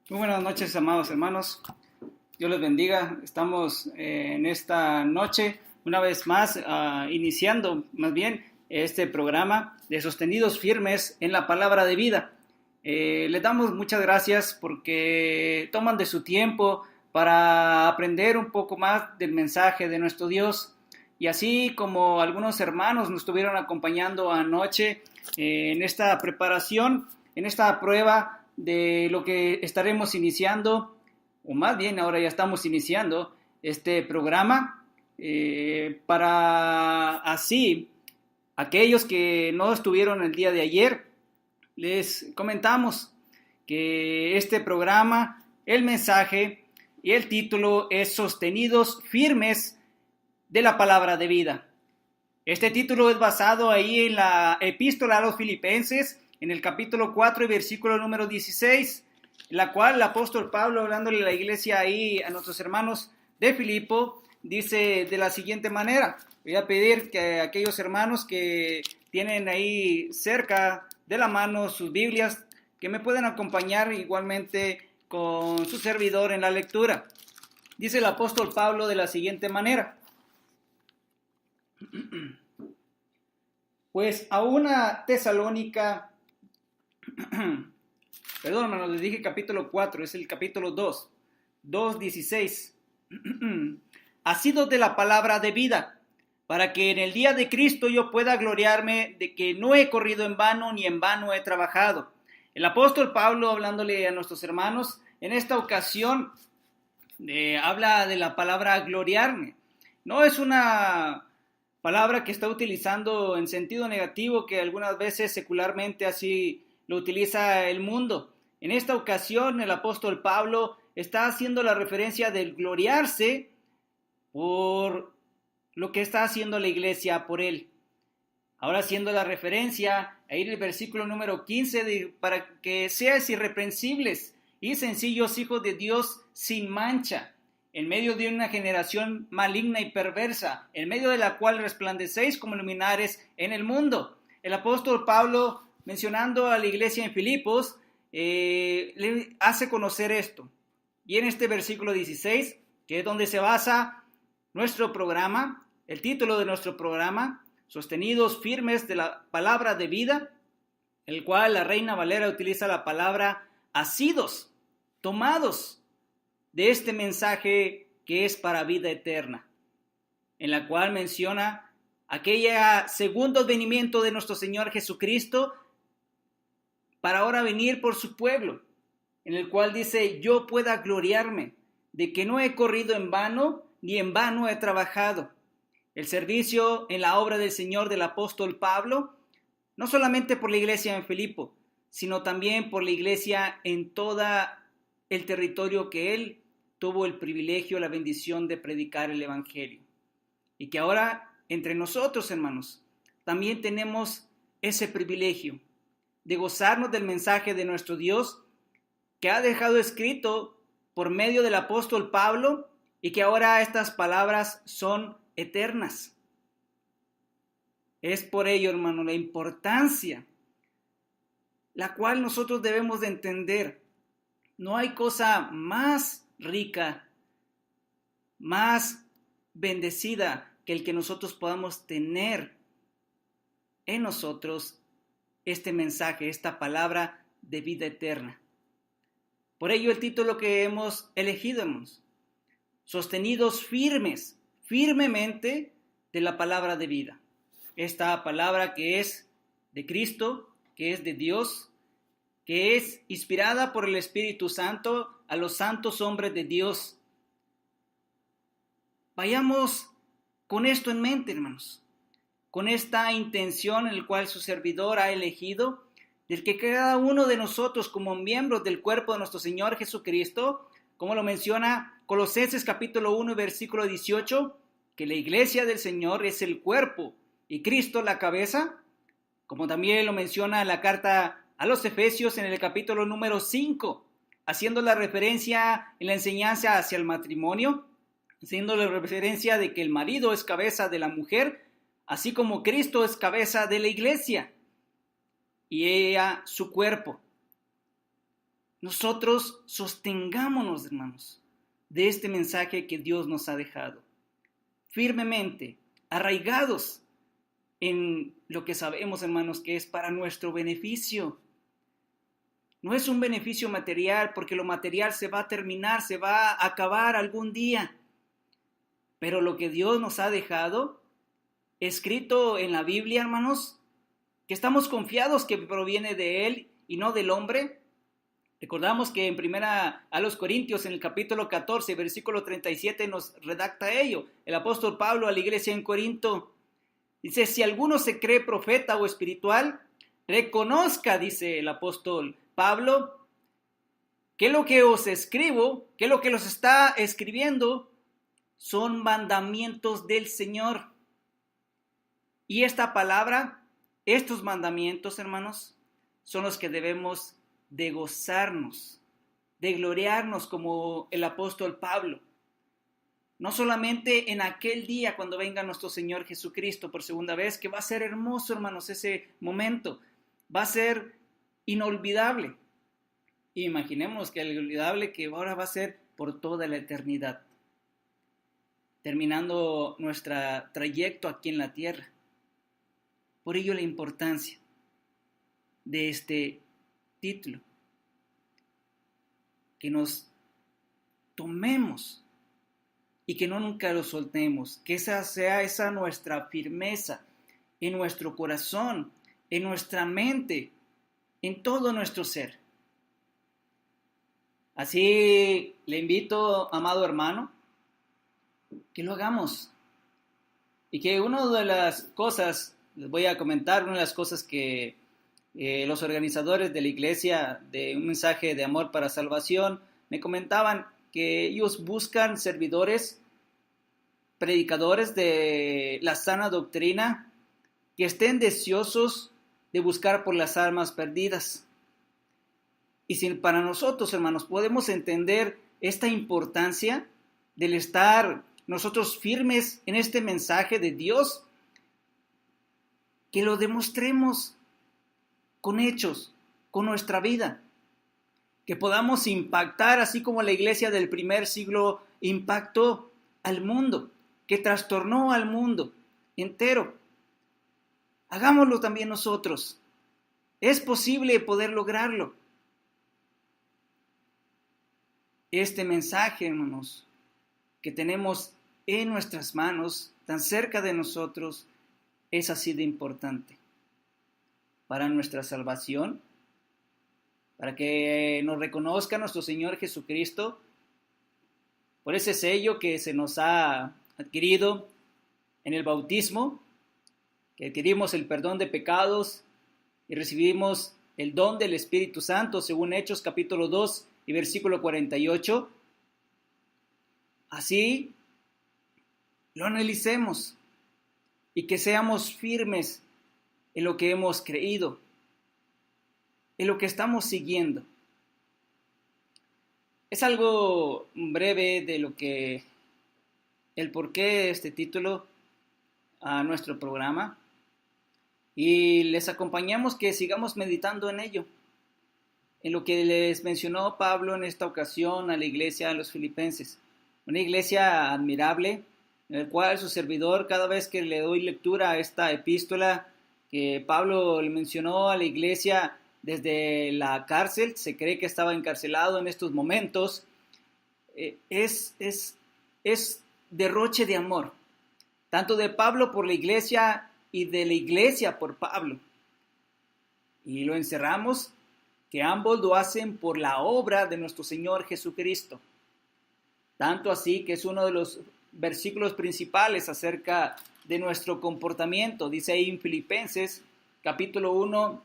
Muy buenas noches, amados hermanos. Dios les bendiga. Estamos en esta noche, una vez más, iniciando más bien este programa de Sostenidos Firmes en la Palabra de Vida. Les damos muchas gracias porque toman de su tiempo para aprender un poco más del mensaje de nuestro Dios. Y así como algunos hermanos nos estuvieron acompañando anoche en esta preparación, en esta prueba de lo que estaremos iniciando, o más bien ahora ya estamos iniciando este programa, para así aquellos que no estuvieron el día de ayer, les comentamos que este programa, el mensaje y el título es Sostenidos Firmes de la Palabra de Vida. Este título es basado ahí en la epístola a los Filipenses, en el capítulo 4 y versículo número 16, en la cual el apóstol Pablo, hablándole a la iglesia ahí, a nuestros hermanos de Filipo, dice de la siguiente manera. Voy a pedir que aquellos hermanos que tienen ahí cerca de la mano sus Biblias, que me puedan acompañar igualmente con su servidor en la lectura. Dice el apóstol Pablo de la siguiente manera. Pues a una Tesalónica, perdón, hermanos, les dije capítulo 4, es el capítulo 2, 2:16. Asidos de la palabra de vida, para que en el día de Cristo yo pueda gloriarme de que no he corrido en vano ni en vano he trabajado. El apóstol Pablo, hablándole a nuestros hermanos, en esta ocasión habla de la palabra gloriarme. No es una palabra que está utilizando en sentido negativo, que algunas veces secularmente así lo utiliza el mundo. En esta ocasión el apóstol Pablo está haciendo la referencia del gloriarse por lo que está haciendo la iglesia por él. Ahora haciendo la referencia ahí en el versículo número 15, para que seáis irreprensibles y sencillos hijos de Dios sin mancha, en medio de una generación maligna y perversa, en medio de la cual resplandecéis como luminares en el mundo. El apóstol Pablo, mencionando a la iglesia en Filipos, le hace conocer esto. Y en este versículo 16, que es donde se basa nuestro programa, el título de nuestro programa, Sostenidos Firmes de la Palabra de Vida, el cual la Reina Valera utiliza la palabra asidos, tomados de este mensaje que es para vida eterna, en la cual menciona aquella segundo venimiento de nuestro Señor Jesucristo para ahora venir por su pueblo, en el cual dice, yo pueda gloriarme de que no he corrido en vano, ni en vano he trabajado. El servicio en la obra del Señor del apóstol Pablo, no solamente por la iglesia en Filipo, sino también por la iglesia en toda el territorio que él tuvo el privilegio, la bendición de predicar el evangelio. Y que ahora entre nosotros, hermanos, también tenemos ese privilegio de gozarnos del mensaje de nuestro Dios que ha dejado escrito por medio del apóstol Pablo y que ahora estas palabras son eternas. Es por ello, hermano, la importancia la cual nosotros debemos de entender. No hay cosa más rica, más bendecida que el que nosotros podamos tener en nosotros este mensaje, esta palabra de vida eterna. Por ello el título que hemos elegido, hermanos, sostenidos firmemente de la palabra de vida. Esta palabra que es de Cristo, que es de Dios, que es inspirada por el Espíritu Santo a los santos hombres de Dios. Vayamos con esto en mente, hermanos, con esta intención en la cual su servidor ha elegido, del que cada uno de nosotros como miembros del cuerpo de nuestro Señor Jesucristo, como lo menciona Colosenses capítulo 1 versículo 18, que la iglesia del Señor es el cuerpo y Cristo la cabeza, como también lo menciona la carta a los Efesios en el capítulo número 5, haciendo la referencia en la enseñanza hacia el matrimonio, haciendo la referencia de que el marido es cabeza de la mujer, así como Cristo es cabeza de la iglesia y ella su cuerpo. nosotros sostengámonos, hermanos, de este mensaje que Dios nos ha dejado, firmemente, arraigados en lo que sabemos, hermanos, que es para nuestro beneficio. No es un beneficio material, porque lo material se va a terminar, se va a acabar algún día. Pero lo que Dios nos ha dejado, escrito en la Biblia, hermanos, que estamos confiados que proviene de Él y no del hombre. Recordamos que en primera a los Corintios, en el capítulo 14, versículo 37, nos redacta ello. El apóstol Pablo a la iglesia en Corinto dice: si alguno se cree profeta o espiritual, reconozca, dice el apóstol Pablo, que lo que os escribo, que lo que los está escribiendo, son mandamientos del Señor. Y esta palabra, estos mandamientos, hermanos, son los que debemos de gozarnos, de gloriarnos como el apóstol Pablo. No solamente en aquel día cuando venga nuestro Señor Jesucristo por segunda vez, que va a ser hermoso, hermanos, ese momento. Va a ser inolvidable. Imaginemos que el inolvidable que ahora va a ser por toda la eternidad, terminando nuestro trayecto aquí en la tierra. Por ello la importancia de este título, que nos tomemos y que no nunca lo soltemos, que esa sea esa nuestra firmeza en nuestro corazón, en nuestra mente, en todo nuestro ser. Así le invito, amado hermano, que lo hagamos. Y que una de las cosas, les voy a comentar, una de las cosas que los organizadores de la iglesia de un mensaje de amor para salvación me comentaban, que ellos buscan servidores, predicadores de la sana doctrina, que estén deseosos de buscar por las almas perdidas. Y si para nosotros, hermanos, podemos entender esta importancia del estar nosotros firmes en este mensaje de Dios, que lo demostremos con hechos, con nuestra vida, que podamos impactar, así como la iglesia del primer siglo impactó al mundo, que trastornó al mundo entero. Hagámoslo también nosotros. Es posible poder lograrlo. Este mensaje, hermanos, que tenemos en nuestras manos, tan cerca de nosotros, es así de importante para nuestra salvación, para que nos reconozca nuestro Señor Jesucristo por ese sello que se nos ha adquirido en el bautismo, que adquirimos el perdón de pecados y recibimos el don del Espíritu Santo, según Hechos capítulo 2 y versículo 48. Así lo analicemos y que seamos firmes en lo que hemos creído, en lo que estamos siguiendo. Es algo breve de lo que, el porqué de este título a nuestro programa, y les acompañamos que sigamos meditando en ello, en lo que les mencionó Pablo en esta ocasión a la iglesia de los filipenses. Una iglesia admirable, en el cual su servidor, cada vez que le doy lectura a esta epístola que Pablo le mencionó a la iglesia desde la cárcel, se cree que estaba encarcelado en estos momentos, es derroche de amor, tanto de Pablo por la iglesia y de la iglesia por Pablo. Y lo encerramos, que ambos lo hacen por la obra de nuestro Señor Jesucristo. Tanto así que es uno de los versículos principales acerca de nuestro comportamiento. Dice ahí en Filipenses capítulo 1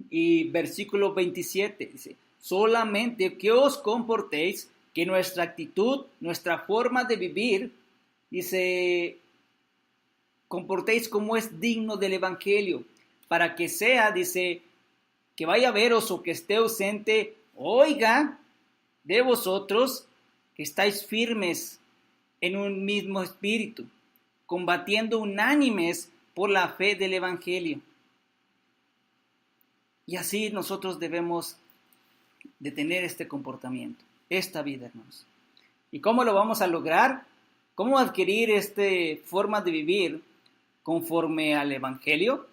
y versículo 27. Dice: solamente que os comportéis, que nuestra actitud, nuestra forma de vivir, dice, comportéis como es digno del evangelio, para que sea, dice, que vaya a veros o que esté ausente, oiga de vosotros que estáis firmes en un mismo espíritu, combatiendo unánimes por la fe del evangelio. Y así nosotros debemos de tener este comportamiento, esta vida, hermanos. ¿Y cómo lo vamos a lograr? ¿Cómo adquirir esta forma de vivir conforme al Evangelio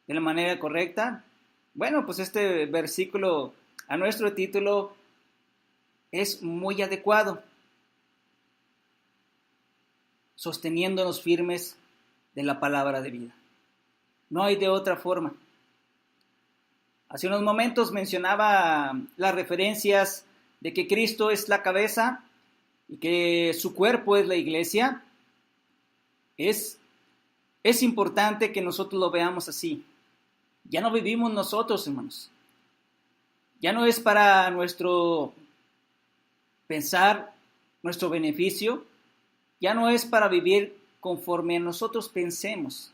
de la manera correcta? Bueno, pues este versículo a nuestro título es muy adecuado. Sosteniéndonos firmes de la palabra de vida. No hay de otra forma. Hace unos momentos mencionaba las referencias de que Cristo es la cabeza y que su cuerpo es la iglesia. Es importante que nosotros lo veamos así. Ya no vivimos nosotros, hermanos. Ya no es para nuestro pensar, nuestro beneficio. Ya no es para vivir conforme nosotros pensemos,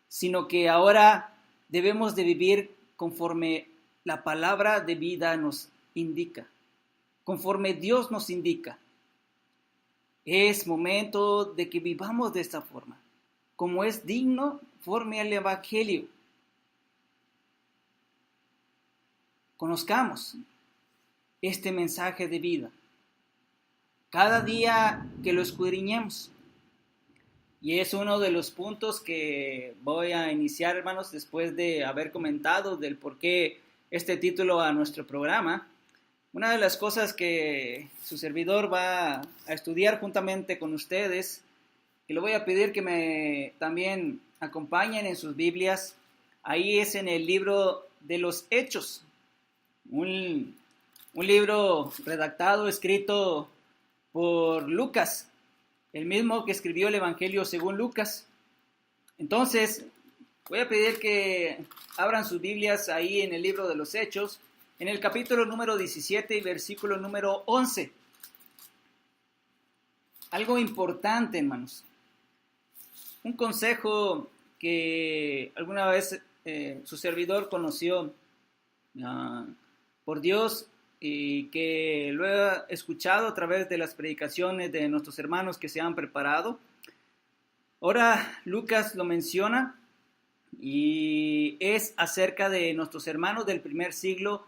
sino que ahora debemos de vivir conforme la palabra de vida nos indica, conforme Dios nos indica. Es momento de que vivamos de esta forma, como es digno, conforme al Evangelio. Conozcamos este mensaje de vida cada día que lo escudriñemos. Y es uno de los puntos que voy a iniciar, hermanos, después de haber comentado del por qué este título a nuestro programa. Una de las cosas que su servidor va a estudiar juntamente con ustedes, y le voy a pedir que me también acompañen en sus Biblias, ahí es en el libro de los Hechos, un libro redactado, escrito por Lucas, el mismo que escribió el Evangelio según Lucas. Entonces, voy a pedir que abran sus Biblias ahí en el libro de los Hechos, en el capítulo número 17 y versículo número 11. Algo importante, hermanos. Un consejo que alguna vez su servidor conoció por Dios y que lo he escuchado a través de las predicaciones de nuestros hermanos que se han preparado. Ahora Lucas lo menciona y es acerca de nuestros hermanos del primer siglo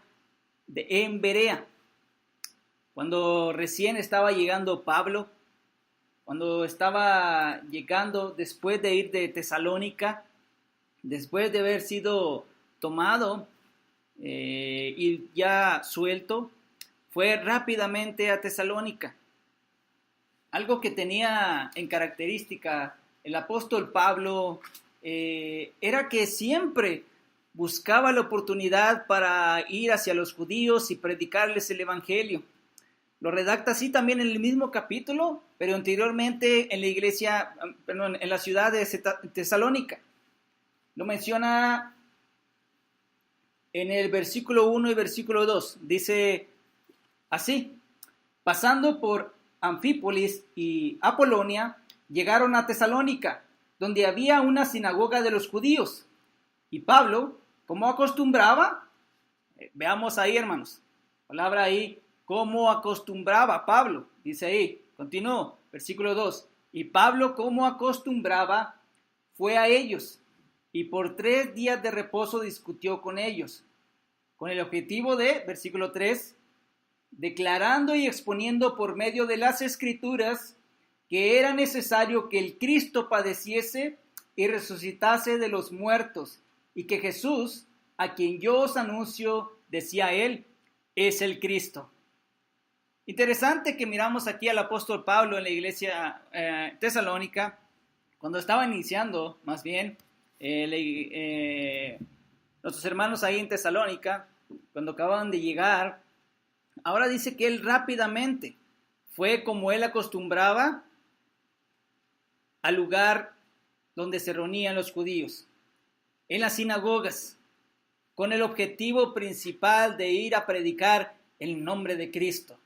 en Berea. Cuando recién estaba llegando Pablo, cuando estaba llegando después de ir de Tesalónica, después de haber sido tomado y ya suelto, fue rápidamente a Tesalónica. Algo que tenía en característica el apóstol Pablo era que siempre buscaba la oportunidad para ir hacia los judíos y predicarles el evangelio. Lo redacta así también en el mismo capítulo, pero anteriormente en la iglesia, en la ciudad de Tesalónica. Lo menciona en el versículo 1 y versículo 2. Dice así: pasando por Anfípolis y Apolonia, llegaron a Tesalónica, donde había una sinagoga de los judíos. Y Pablo, como acostumbraba, veamos ahí, hermanos, palabra ahí, como acostumbraba Pablo, dice ahí, continúo, versículo 2. Y Pablo, como acostumbraba, fue a ellos, y por 3 días de reposo discutió con ellos, con el objetivo de, versículo 3, declarando y exponiendo por medio de las Escrituras que era necesario que el Cristo padeciese y resucitase de los muertos, y que Jesús, a quien yo os anuncio, decía él, es el Cristo. Interesante que miramos aquí al apóstol Pablo en la iglesia tesalónica, cuando estaba iniciando, más bien, nuestros hermanos ahí en Tesalónica, cuando acababan de llegar. Ahora dice que él rápidamente fue, como él acostumbraba, al lugar donde se reunían los judíos, en las sinagogas, con el objetivo principal de ir a predicar el nombre de Cristo,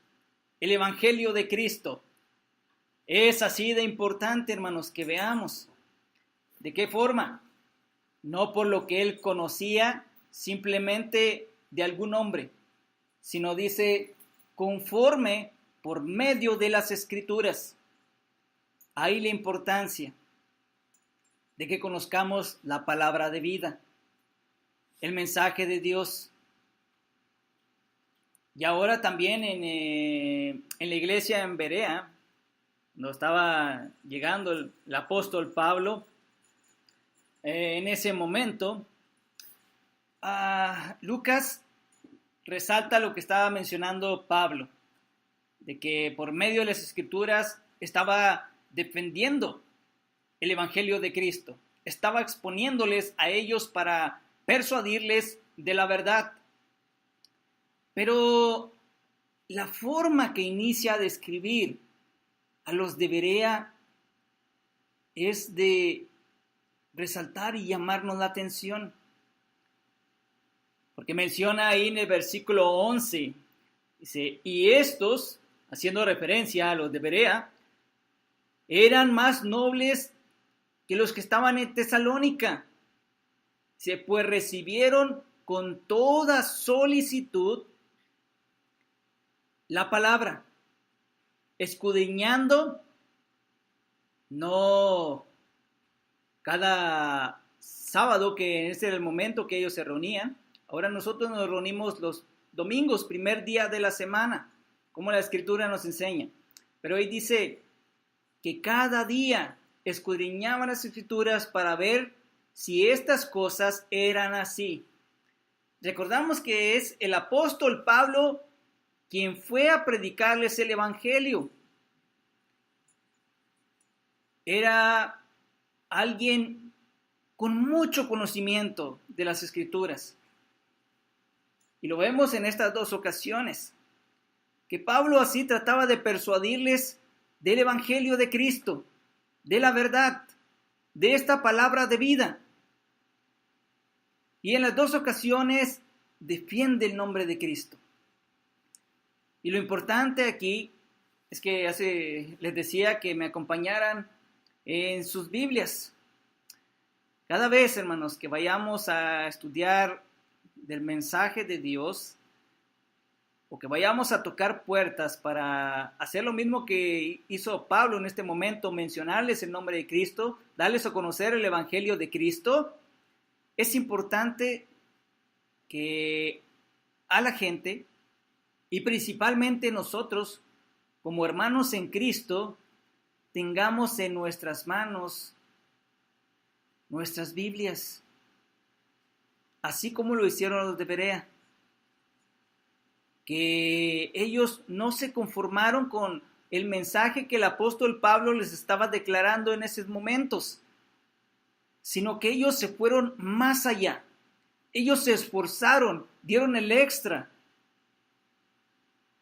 el evangelio de Cristo. Es así de importante, hermanos, que veamos de qué forma, no por lo que él conocía simplemente de algún hombre, sino dice conforme por medio de las Escrituras. Ahí la importancia de que conozcamos la palabra de vida, el mensaje de Dios. Y ahora también en la iglesia en Berea, cuando estaba llegando el apóstol Pablo, en ese momento, Lucas resalta lo que estaba mencionando Pablo, de que por medio de las escrituras estaba defendiendo el evangelio de Cristo, estaba exponiéndoles a ellos para persuadirles de la verdad. Pero la forma que inicia a describir a los de Berea es de resaltar y llamarnos la atención. Porque menciona ahí en el versículo 11, dice, y estos, haciendo referencia a los de Berea, eran más nobles que los que estaban en Tesalónica. Dice, pues recibieron con toda solicitud la palabra, escudriñando, no cada sábado, que ese era el momento que ellos se reunían. Ahora nosotros nos reunimos los domingos, primer día de la semana, como la escritura nos enseña. Pero ahí dice que cada día escudriñaban las escrituras para ver si estas cosas eran así. Recordamos que es el apóstol Pablo quien fue a predicarles el evangelio. Era alguien con mucho conocimiento de las escrituras. Y lo vemos en estas dos ocasiones, que Pablo así trataba de persuadirles del evangelio de Cristo, de la verdad, de esta palabra de vida. Y en las dos ocasiones defiende el nombre de Cristo. Y lo importante aquí es que les decía que me acompañaran en sus Biblias. Cada vez, hermanos, que vayamos a estudiar del mensaje de Dios, o que vayamos a tocar puertas para hacer lo mismo que hizo Pablo en este momento, mencionarles el nombre de Cristo, darles a conocer el evangelio de Cristo, es importante que a la gente, y principalmente nosotros, como hermanos en Cristo, tengamos en nuestras manos nuestras Biblias, así como lo hicieron los de Berea, que ellos no se conformaron con el mensaje que el apóstol Pablo les estaba declarando en esos momentos, sino que ellos se fueron más allá. Ellos se esforzaron, dieron el extra.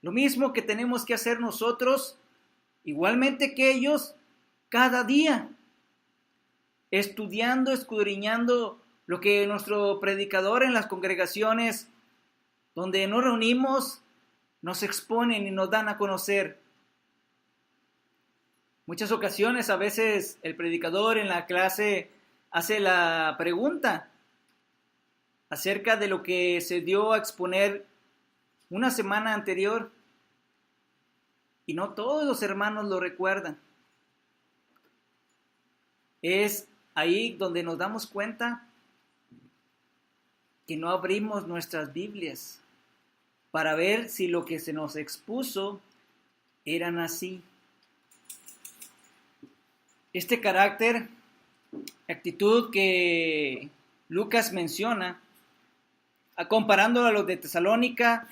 Lo mismo que tenemos que hacer nosotros, igualmente que ellos, cada día, estudiando, escudriñando lo que nuestro predicador en las congregaciones donde nos reunimos nos exponen y nos dan a conocer. Muchas ocasiones, a veces el predicador en la clase hace la pregunta acerca de lo que se dio a exponer una semana anterior, y no todos los hermanos lo recuerdan. Es ahí donde nos damos cuenta que no abrimos nuestras Biblias para ver si lo que se nos expuso eran así. Este carácter, actitud que Lucas menciona, comparando a los de Tesalónica,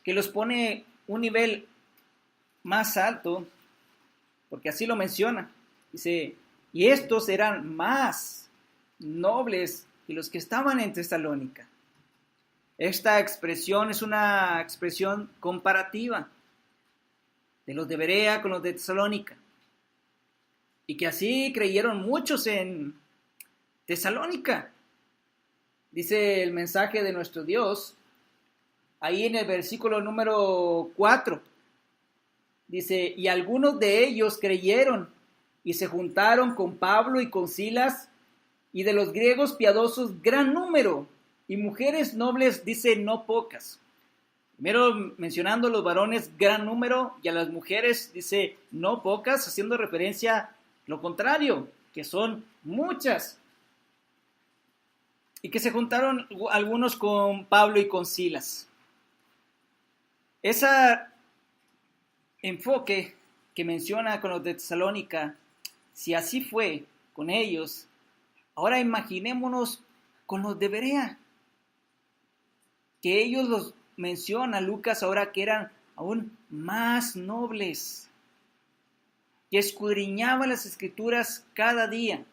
que los pone un nivel más alto, porque así lo menciona. Dice, y estos eran más nobles que los que estaban en Tesalónica. Esta expresión es una expresión comparativa de los de Berea con los de Tesalónica. Y que así creyeron muchos en Tesalónica. Dice el mensaje de nuestro Dios, ahí en el versículo número 4, dice, y algunos de ellos creyeron y se juntaron con Pablo y con Silas, y de los griegos piadosos gran número, y mujeres nobles, dice, no pocas. Primero mencionando a los varones gran número, y a las mujeres dice no pocas, haciendo referencia a lo contrario, que son muchas. Y que se juntaron algunos con Pablo y con Silas. Ese enfoque que menciona con los de Tesalónica, si así fue con ellos, ahora imaginémonos con los de Berea, que ellos los menciona Lucas ahora que eran aún más nobles, que escudriñaban las escrituras cada día.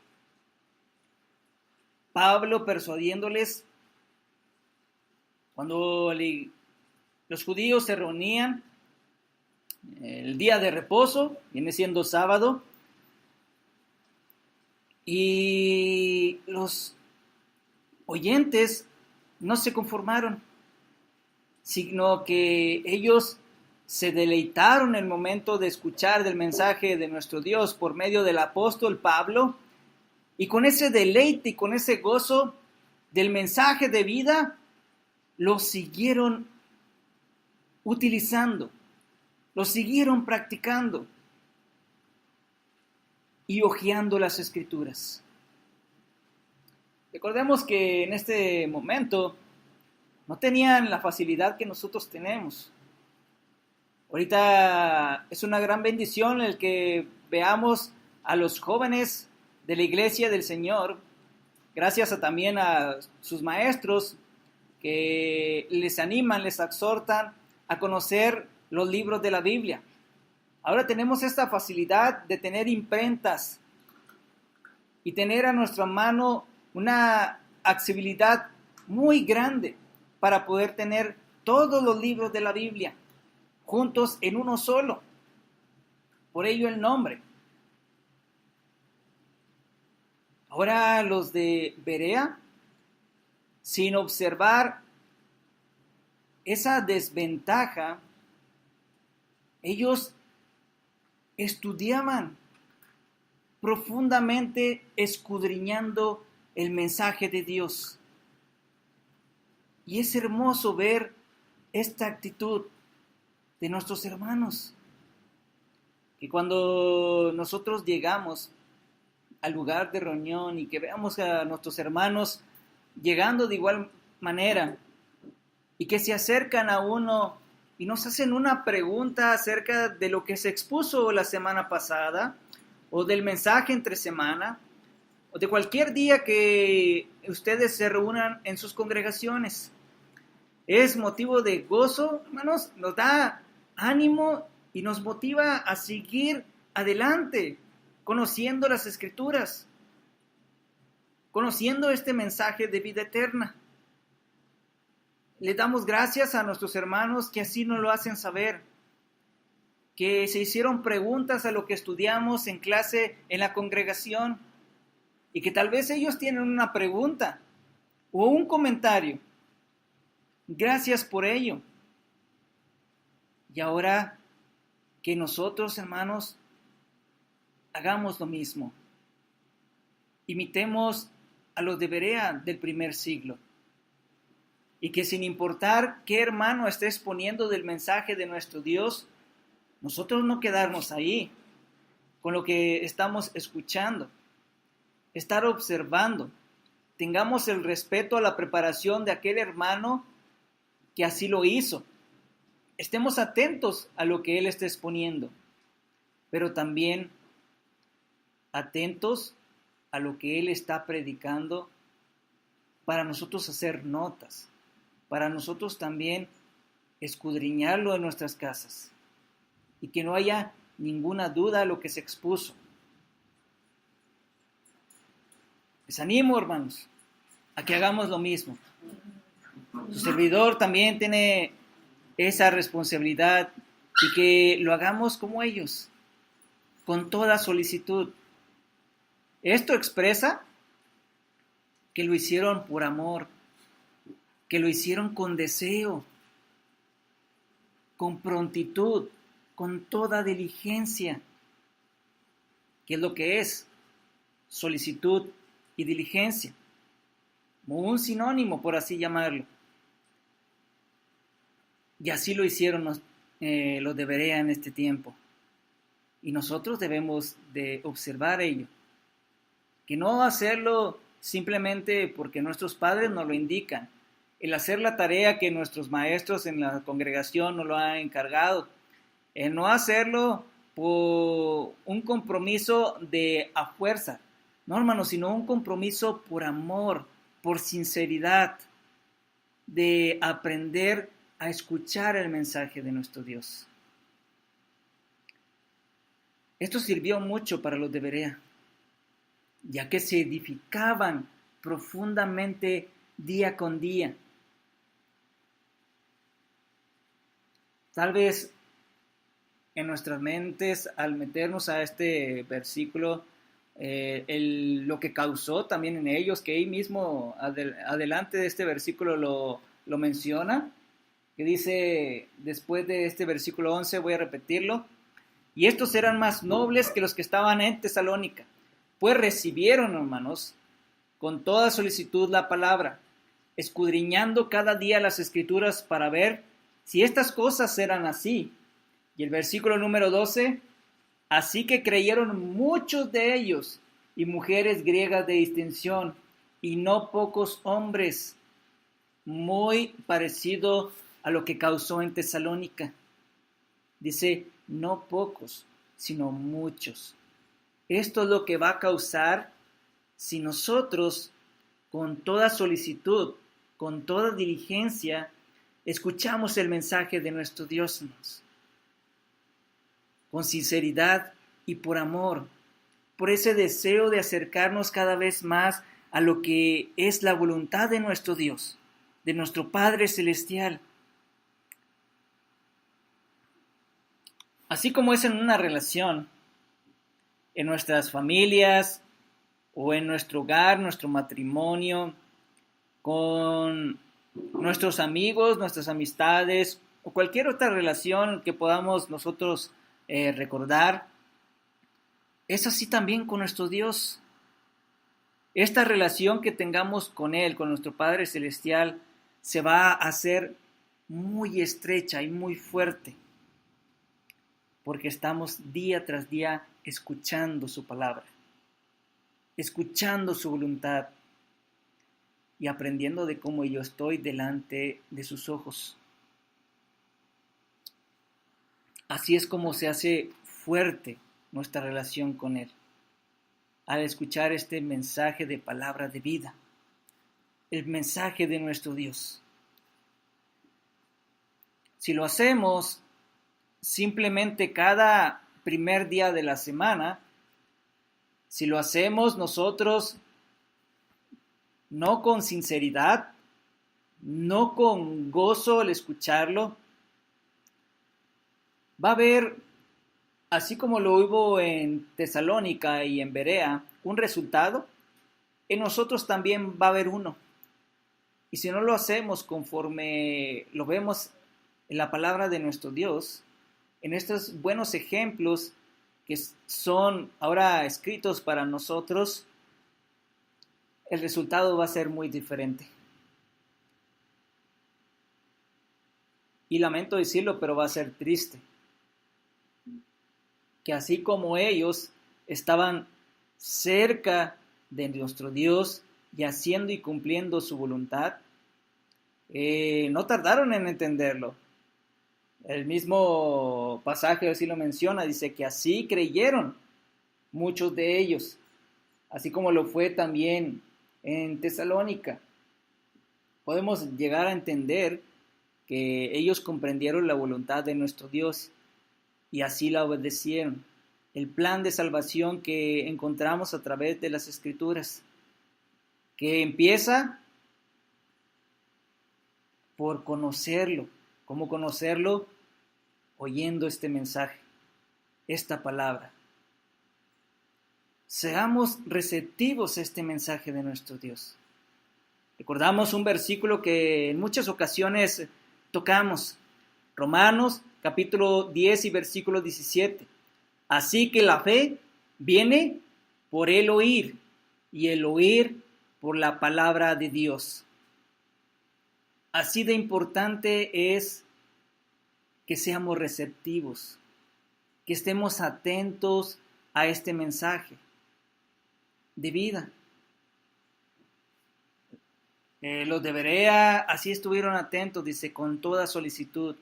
Pablo persuadiéndoles, cuando los judíos se reunían el día de reposo, viene siendo sábado, y los oyentes no se conformaron, sino que ellos se deleitaron en el momento de escuchar del mensaje de nuestro Dios por medio del apóstol Pablo, y con ese deleite y con ese gozo del mensaje de vida, lo siguieron utilizando, lo siguieron practicando y hojeando las escrituras. Recordemos que en este momento no tenían la facilidad que nosotros tenemos. Ahorita es una gran bendición el que veamos a los jóvenes de la iglesia del Señor, gracias también a sus maestros que les animan, les exhortan a conocer los libros de la Biblia. Ahora tenemos esta facilidad de tener imprentas y tener a nuestra mano una accesibilidad muy grande para poder tener todos los libros de la Biblia juntos en uno solo. Por ello el nombre. Ahora los de Berea, sin observar esa desventaja, ellos estudiaban profundamente, escudriñando el mensaje de Dios. Y es hermoso ver esta actitud de nuestros hermanos, que cuando nosotros llegamos al lugar de reunión y que veamos a nuestros hermanos llegando de igual manera y que se acercan a uno y nos hacen una pregunta acerca de lo que se expuso la semana pasada o del mensaje entre semana o de cualquier día que ustedes se reúnan en sus congregaciones. Es motivo de gozo, hermanos, nos da ánimo y nos motiva a seguir adelante, conociendo las Escrituras, conociendo este mensaje de vida eterna. Le damos gracias a nuestros hermanos que así nos lo hacen saber, que se hicieron preguntas a lo que estudiamos en clase en la congregación y que tal vez ellos tienen una pregunta o un comentario. Gracias por ello. Y ahora que nosotros, hermanos, hagamos lo mismo. Imitemos a los de Berea del primer siglo. Y que sin importar qué hermano esté exponiendo del mensaje de nuestro Dios, nosotros no quedarnos ahí con lo que estamos escuchando. Estar observando. Tengamos el respeto a la preparación de aquel hermano que así lo hizo. Estemos atentos a lo que él está exponiendo, pero también atentos a lo que él está predicando para nosotros hacer notas, para nosotros también escudriñarlo en nuestras casas y que no haya ninguna duda a lo que se expuso. Les animo, hermanos, a que hagamos lo mismo. Su servidor también tiene esa responsabilidad y que lo hagamos como ellos, con toda solicitud. Esto expresa que lo hicieron por amor, que lo hicieron con deseo, con prontitud, con toda diligencia. ¿Qué es lo que es? Solicitud y diligencia, como un sinónimo, por así llamarlo. Y así lo hicieron los de Berea en este tiempo. Y nosotros debemos de observar ello. Que no hacerlo simplemente porque nuestros padres nos lo indican, el hacer la tarea que nuestros maestros en la congregación nos lo han encargado, el no hacerlo por un compromiso de a fuerza, no hermano, sino un compromiso por amor, por sinceridad, de aprender a escuchar el mensaje de nuestro Dios. Esto sirvió mucho para los de Berea, ya que se edificaban profundamente día con día. Tal vez en nuestras mentes, al meternos a este versículo, lo que causó también en ellos, que ahí mismo adelante de este versículo lo menciona, que dice, después de este versículo 11, voy a repetirlo, y estos eran más nobles que los que estaban en Tesalónica, pues recibieron, hermanos, con toda solicitud la palabra, escudriñando cada día las escrituras para ver si estas cosas eran así. Y el versículo número 12, así que creyeron muchos de ellos y mujeres griegas de distinción, y no pocos hombres, muy parecido a lo que causó en Tesalónica. Dice, no pocos, sino muchos. Esto es lo que va a causar si nosotros, con toda solicitud, con toda diligencia, escuchamos el mensaje de nuestro Dios, con sinceridad y por amor, por ese deseo de acercarnos cada vez más a lo que es la voluntad de nuestro Dios, de nuestro Padre Celestial. Así como es en una relación, en nuestras familias o en nuestro hogar, nuestro matrimonio, con nuestros amigos, nuestras amistades o cualquier otra relación que podamos nosotros recordar, es así también con nuestro Dios. Esta relación que tengamos con Él, con nuestro Padre Celestial, se va a hacer muy estrecha y muy fuerte, porque estamos día tras día escuchando su palabra, escuchando su voluntad y aprendiendo de cómo yo estoy delante de sus ojos. Así es como se hace fuerte nuestra relación con Él, al escuchar este mensaje de palabra de vida, el mensaje de nuestro Dios. Si lo hacemos simplemente cada primer día de la semana, si lo hacemos nosotros no con sinceridad, no con gozo al escucharlo, va a haber, así como lo hubo en Tesalónica y en Berea, un resultado, en nosotros también va a haber uno. Y si no lo hacemos conforme lo vemos en la palabra de nuestro Dios, en estos buenos ejemplos que son ahora escritos para nosotros, el resultado va a ser muy diferente. Y lamento decirlo, pero va a ser triste. Que así como ellos estaban cerca de nuestro Dios y haciendo y cumpliendo su voluntad, no tardaron en entenderlo. El mismo pasaje así lo menciona, dice que así creyeron muchos de ellos, así como lo fue también en Tesalónica. Podemos llegar a entender que ellos comprendieron la voluntad de nuestro Dios y así la obedecieron. El plan de salvación que encontramos a través de las Escrituras, que empieza por conocerlo. ¿Cómo conocerlo? Oyendo este mensaje, esta palabra. Seamos receptivos a este mensaje de nuestro Dios. Recordamos un versículo que en muchas ocasiones tocamos, Romanos capítulo 10 y versículo 17. Así que la fe viene por el oír, y el oír por la palabra de Dios. Así de importante es que seamos receptivos, que estemos atentos a este mensaje de vida. Los de Berea así estuvieron atentos, dice, con toda solicitud,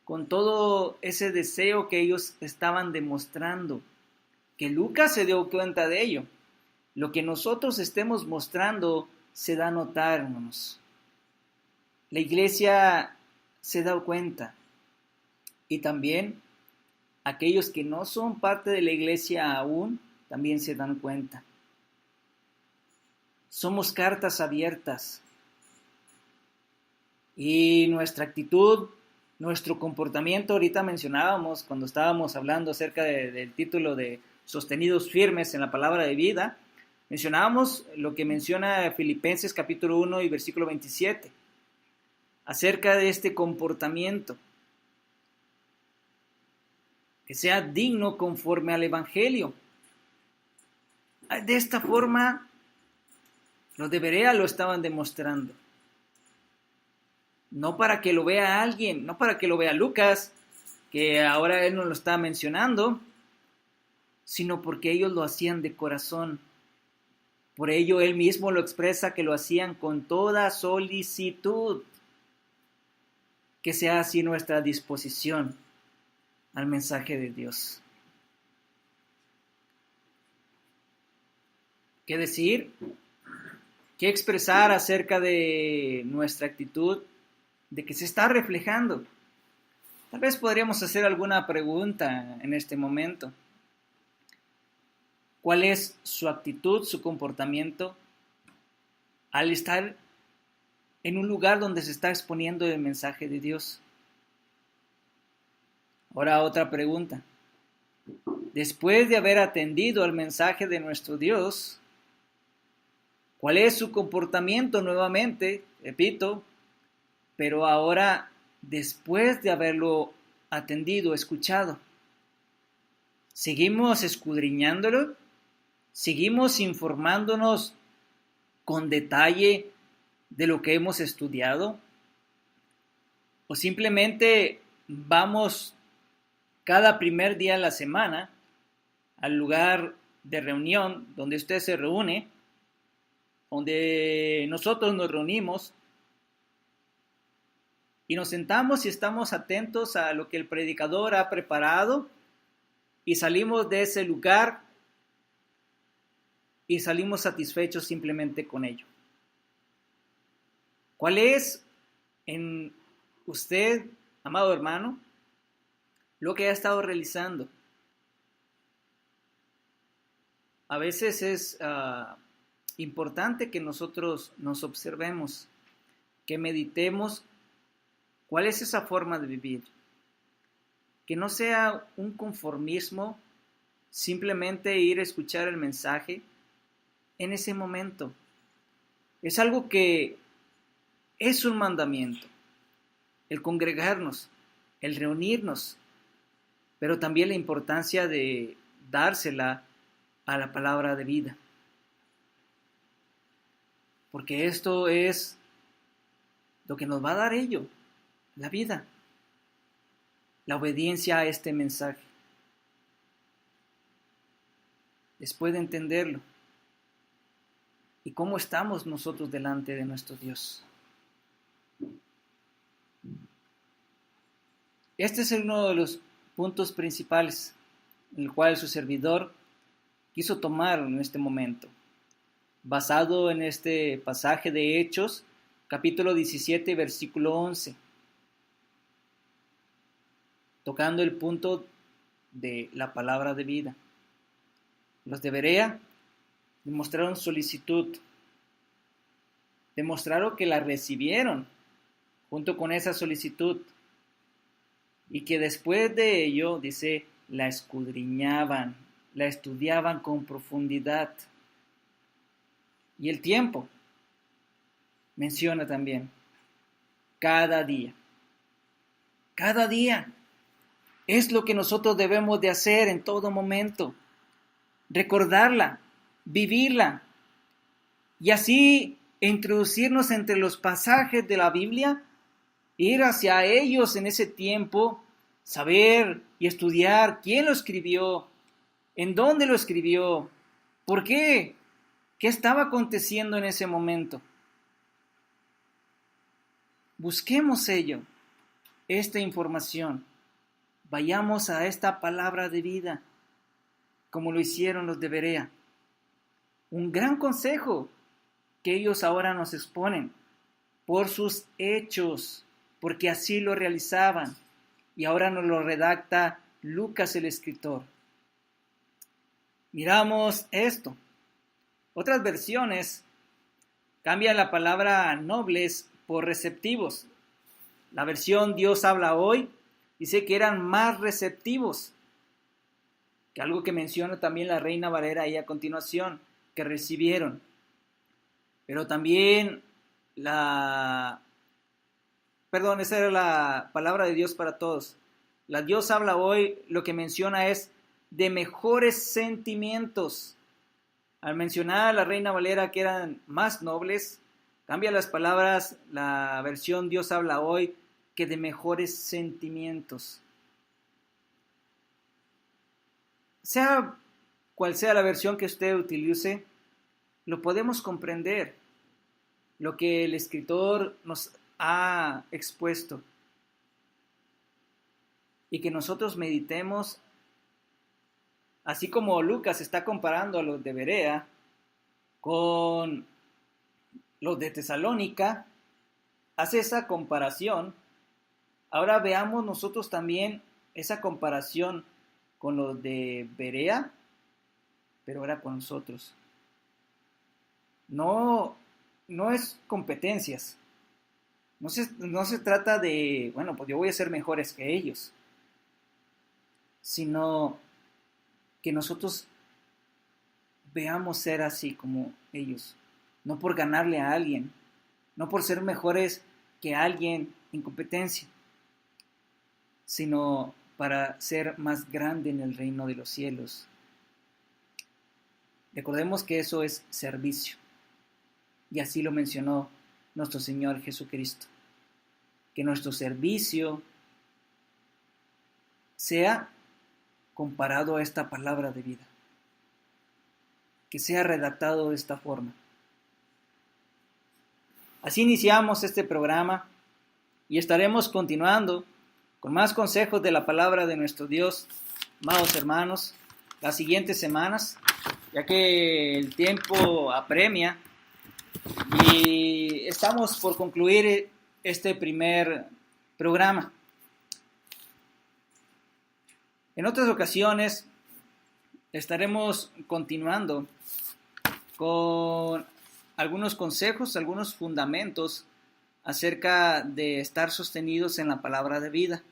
con todo ese deseo que ellos estaban demostrando, que Lucas se dio cuenta de ello. Lo que nosotros estemos mostrando se da a notar, hermanos. La iglesia se da cuenta. Y también aquellos que no son parte de la iglesia aún, también se dan cuenta. Somos cartas abiertas. Y nuestra actitud, nuestro comportamiento, ahorita mencionábamos cuando estábamos hablando acerca del título de Sostenidos firmes en la palabra de vida, mencionábamos lo que menciona Filipenses capítulo 1 y versículo 27, acerca de este comportamiento, que sea digno conforme al Evangelio. De esta forma, los de Berea lo estaban demostrando. No para que lo vea alguien, no para que lo vea Lucas, que ahora él nos lo está mencionando, sino porque ellos lo hacían de corazón. Por ello él mismo lo expresa, que lo hacían con toda solicitud. Que sea así nuestra disposición al mensaje de Dios. ¿Qué decir? ¿Qué expresar acerca de nuestra actitud? De que se está reflejando. Tal vez podríamos hacer alguna pregunta en este momento. ¿Cuál es su actitud, su comportamiento al estar en un lugar donde se está exponiendo el mensaje de Dios? Ahora otra pregunta. Después de haber atendido al mensaje de nuestro Dios, ¿cuál es su comportamiento nuevamente? Repito, pero ahora después de haberlo atendido, escuchado. ¿Seguimos escudriñándolo? ¿Seguimos informándonos con detalle de lo que hemos estudiado? ¿O simplemente vamos cada primer día de la semana al lugar de reunión donde usted se reúne, donde nosotros nos reunimos y nos sentamos y estamos atentos a lo que el predicador ha preparado y salimos de ese lugar y salimos satisfechos simplemente con ello? ¿Cuál es en usted, amado hermano, lo que ha estado realizando? A veces es importante que nosotros nos observemos, que meditemos cuál es esa forma de vivir. Que no sea un conformismo, simplemente ir a escuchar el mensaje en ese momento. Es algo que es un mandamiento, el congregarnos, el reunirnos, pero también la importancia de dársela a la palabra de vida. Porque esto es lo que nos va a dar ello, la vida, la obediencia a este mensaje. Después de entenderlo, ¿y cómo estamos nosotros delante de nuestro Dios? Este es uno de los puntos principales en el cual su servidor quiso tomar en este momento, basado en este pasaje de Hechos, capítulo 17, versículo 11, tocando el punto de la palabra de vida. Los de Berea demostraron solicitud, demostraron que la recibieron junto con esa solicitud y que después de ello, dice, la escudriñaban, la estudiaban con profundidad. Y el tiempo menciona también cada día. Cada día es lo que nosotros debemos de hacer en todo momento. Recordarla, vivirla y así introducirnos entre los pasajes de la Biblia, ir hacia ellos en ese tiempo, saber y estudiar quién lo escribió, en dónde lo escribió, por qué, qué estaba aconteciendo en ese momento. Busquemos esta información. Vayamos a esta palabra de vida, como lo hicieron los de Berea. Un gran consejo que ellos ahora nos exponen por sus hechos, porque así lo realizaban. Y ahora nos lo redacta Lucas el escritor. Miramos esto. Otras versiones cambian la palabra nobles por receptivos. La versión Dios habla hoy dice que eran más receptivos, que algo que menciona también la Reina Valera ahí a continuación, que recibieron. Pero también esa era la palabra de Dios para todos. La Dios habla hoy, lo que menciona es de mejores sentimientos. Al mencionar a la Reina Valera que eran más nobles, cambia las palabras, la versión Dios habla hoy, que de mejores sentimientos. Sea cual sea la versión que usted utilice, lo podemos comprender, lo que el escritor nos ha expuesto, y que nosotros meditemos, así como Lucas está comparando a los de Berea con los de Tesalónica, hace esa comparación. Ahora veamos nosotros también esa comparación con los de Berea, pero ahora con nosotros. No es competencias. No se trata de, bueno, pues yo voy a ser mejores que ellos, sino que nosotros veamos ser así como ellos, no por ganarle a alguien, no por ser mejores que alguien en competencia, sino para ser más grande en el reino de los cielos. Recordemos que eso es servicio, y así lo mencionó nuestro Señor Jesucristo, que nuestro servicio sea comparado a esta palabra de vida, que sea redactado de esta forma. Así iniciamos este programa y estaremos continuando con más consejos de la palabra de nuestro Dios, amados hermanos, las siguientes semanas, ya que el tiempo apremia y estamos por concluir este primer programa. En otras ocasiones estaremos continuando con algunos consejos, algunos fundamentos acerca de estar sostenidos en la palabra de vida.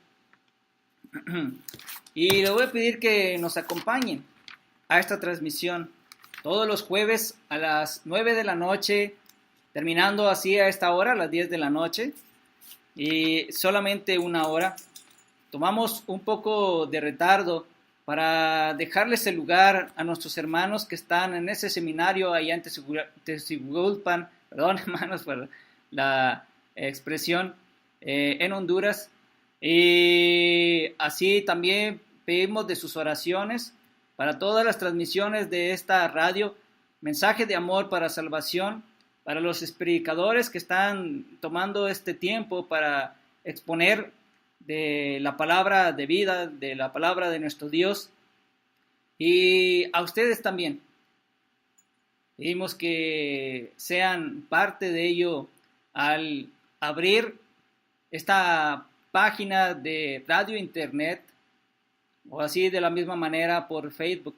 Y le voy a pedir que nos acompañen a esta transmisión todos los jueves a las 9 de la noche, terminando así a esta hora, a las 10 de la noche, y solamente una hora. Tomamos un poco de retardo para dejarles el lugar a nuestros hermanos que están en ese seminario allá en Tegucigalpa, perdón hermanos por la expresión, en Honduras. Y así también pedimos de sus oraciones para todas las transmisiones de esta radio, mensaje de amor para salvación, para los predicadores que están tomando este tiempo para exponer de la palabra de vida, de la palabra de nuestro Dios, y a ustedes también. Pedimos que sean parte de ello al abrir esta página de radio internet, o así de la misma manera por Facebook.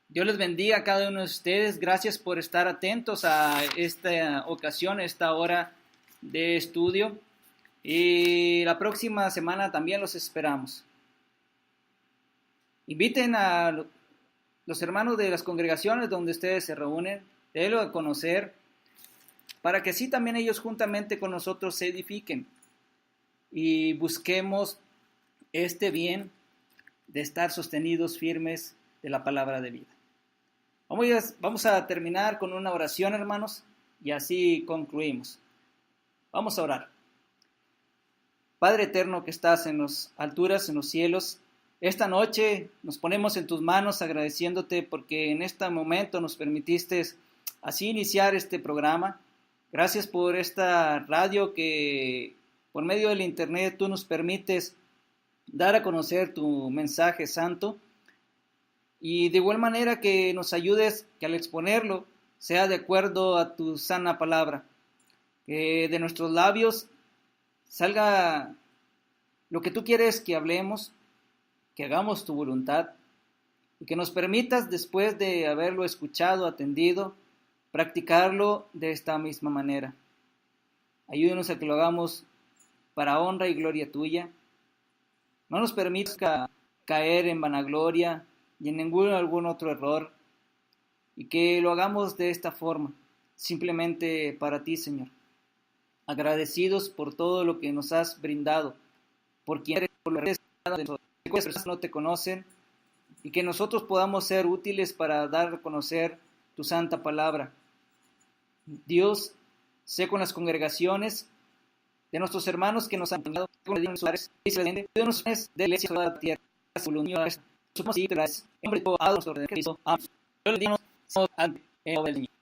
Dios les bendiga a cada uno de ustedes. Gracias por estar atentos a esta ocasión, a esta hora de estudio. Y la próxima semana también los esperamos. Inviten a los hermanos de las congregaciones donde ustedes se reúnen, denlo a conocer, para que así también ellos juntamente con nosotros se edifiquen y busquemos este bien de estar sostenidos firmes de la palabra de vida. Vamos a terminar con una oración, hermanos, y así concluimos. Vamos a orar. Padre eterno que estás en las alturas, en los cielos, esta noche nos ponemos en tus manos agradeciéndote porque en este momento nos permitiste así iniciar este programa. Gracias por esta radio que por medio del internet tú nos permites dar a conocer tu mensaje santo y de igual manera que nos ayudes que al exponerlo sea de acuerdo a tu sana palabra, que de nuestros labios salga lo que tú quieres que hablemos, que hagamos tu voluntad y que nos permitas después de haberlo escuchado, atendido, practicarlo de esta misma manera. Ayúdanos a que lo hagamos para honra y gloria tuya. No nos permitas caer en vanagloria y en algún otro error, y que lo hagamos de esta forma, simplemente para ti, Señor. Agradecidos por todo lo que nos has brindado, por quien eres, por lo que personas no te conocen, y que nosotros podamos ser útiles para dar a conocer tu santa palabra. Dios, sé con las congregaciones de nuestros hermanos que nos han ayudado con los lugares de la iglesia de la tierra, somos en nombre de Cristo. Amén. Yo le digo ante el niño.